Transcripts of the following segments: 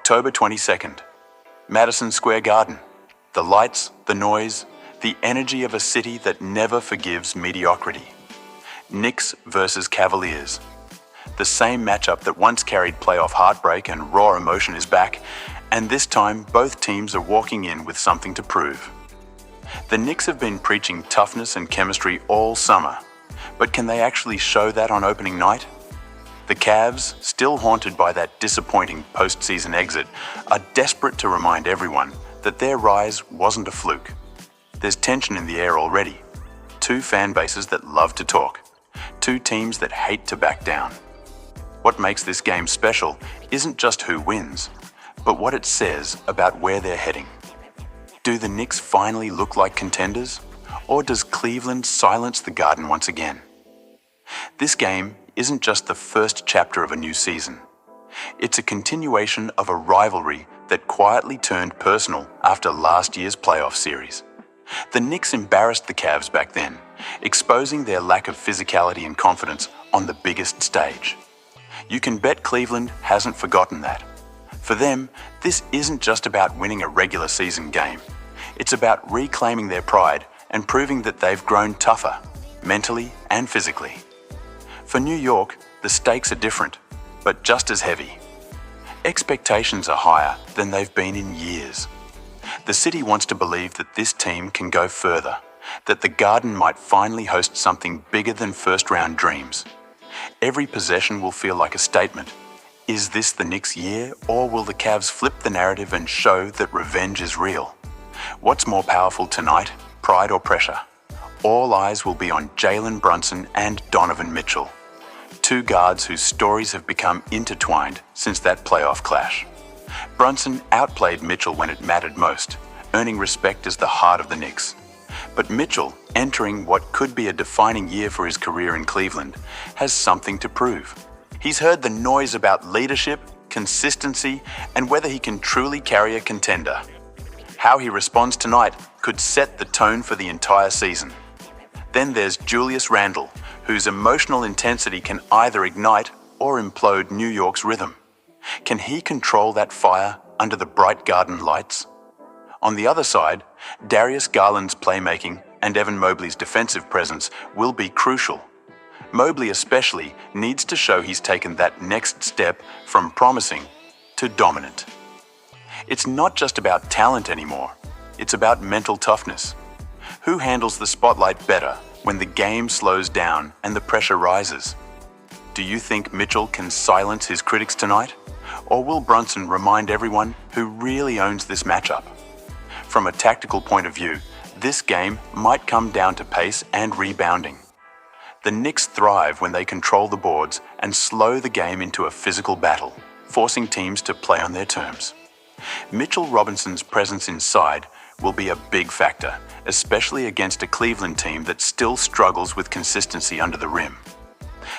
October 22nd, Madison Square Garden. The lights, the noise, the energy of a city that never forgives mediocrity. Knicks versus Cavaliers. The same matchup that once carried playoff heartbreak and raw emotion is back, and this time both teams are walking in with something to prove. The Knicks have been preaching toughness and chemistry all summer, but can they actually show that on opening night? The Cavs, still haunted by that disappointing postseason exit, are desperate to remind everyone that their rise wasn't a fluke. There's tension in the air already. Two fan bases that love to talk. Two teams that hate to back down. What makes this game special isn't just who wins, but what it says about where they're heading. Do the Knicks finally look like contenders? Or does Cleveland silence the Garden once again? This game isn't just the first chapter of a new season. It's a continuation of a rivalry that quietly turned personal after last year's playoff series. The Knicks embarrassed the Cavs back then, exposing their lack of physicality and confidence on the biggest stage. You can bet Cleveland hasn't forgotten that. For them, this isn't just about winning a regular season game. It's about reclaiming their pride and proving that they've grown tougher, mentally and physically. For New York, the stakes are different, but just as heavy. Expectations are higher than they've been in years. The city wants to believe that this team can go further, that the Garden might finally host something bigger than first-round dreams. Every possession will feel like a statement. Is this the Knicks' year, or will the Cavs flip the narrative and show that revenge is real? What's more powerful tonight, pride or pressure? All eyes will be on Jalen Brunson and Donovan Mitchell, two guards whose stories have become intertwined since that playoff clash. Brunson outplayed Mitchell when it mattered most, earning respect as the heart of the Knicks. But Mitchell, entering what could be a defining year for his career in Cleveland, has something to prove. He's heard the noise about leadership, consistency, and whether he can truly carry a contender. How he responds tonight could set the tone for the entire season. Then there's Julius Randle, whose emotional intensity can either ignite or implode New York's rhythm. Can he control that fire under the bright Garden lights? On the other side, Darius Garland's playmaking and Evan Mobley's defensive presence will be crucial. Mobley especially needs to show he's taken that next step from promising to dominant. It's not just about talent anymore, it's about mental toughness. Who handles the spotlight better when the game slows down and the pressure rises? Do you think Mitchell can silence his critics tonight? Or will Brunson remind everyone who really owns this matchup? From a tactical point of view, this game might come down to pace and rebounding. The Knicks thrive when they control the boards and slow the game into a physical battle, forcing teams to play on their terms. Mitchell Robinson's presence inside will be a big factor, especially against a Cleveland team that still struggles with consistency under the rim.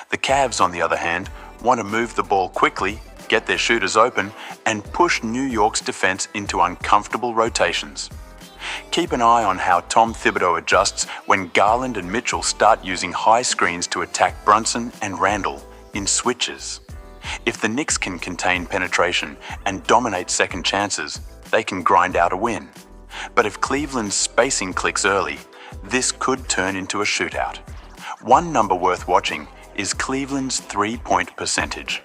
The Cavs, on the other hand, want to move the ball quickly, get their shooters open, and push New York's defense into uncomfortable rotations. Keep an eye on how Tom Thibodeau adjusts when Garland and Mitchell start using high screens to attack Brunson and Randle in switches. If the Knicks can contain penetration and dominate second chances, they can grind out a win. But if Cleveland's spacing clicks early, this could turn into a shootout. One number worth watching is Cleveland's three-point percentage.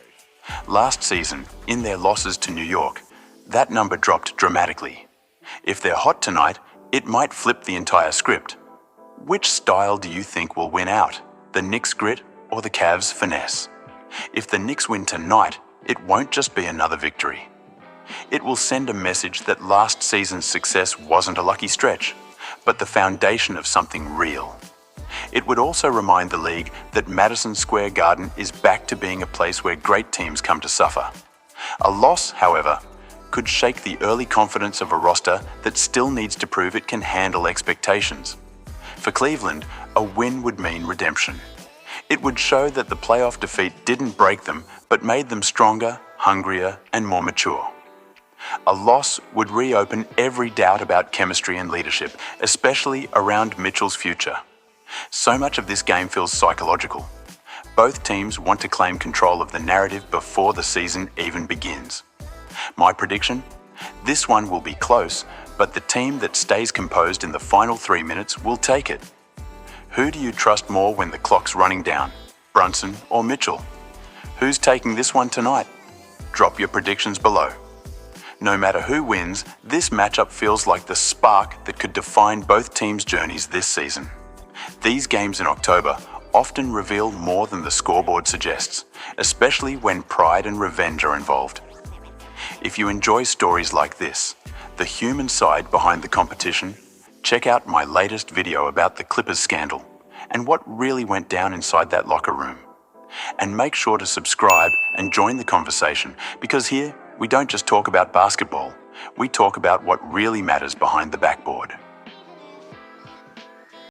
Last season, in their losses to New York, that number dropped dramatically. If they're hot tonight, it might flip the entire script. Which style do you think will win out, the Knicks' grit or the Cavs' finesse? If the Knicks win tonight, it won't just be another victory. It will send a message that last season's success wasn't a lucky stretch, but the foundation of something real. It would also remind the league that Madison Square Garden is back to being a place where great teams come to suffer. A loss, however, could shake the early confidence of a roster that still needs to prove it can handle expectations. For Cleveland, a win would mean redemption. It would show that the playoff defeat didn't break them, but made them stronger, hungrier, and more mature. A loss would reopen every doubt about chemistry and leadership, especially around Mitchell's future. So much of this game feels psychological. Both teams want to claim control of the narrative before the season even begins. My prediction? This one will be close, but the team that stays composed in the final 3 minutes will take it. Who do you trust more when the clock's running down, Brunson or Mitchell? Who's taking this one tonight? Drop your predictions below. No matter who wins, this matchup feels like the spark that could define both teams' journeys this season. These games in October often reveal more than the scoreboard suggests, especially when pride and revenge are involved. If you enjoy stories like this, the human side behind the competition, check out my latest video about the Clippers scandal and what really went down inside that locker room. And make sure to subscribe and join the conversation, because here we don't just talk about basketball, we talk about what really matters behind the backboard.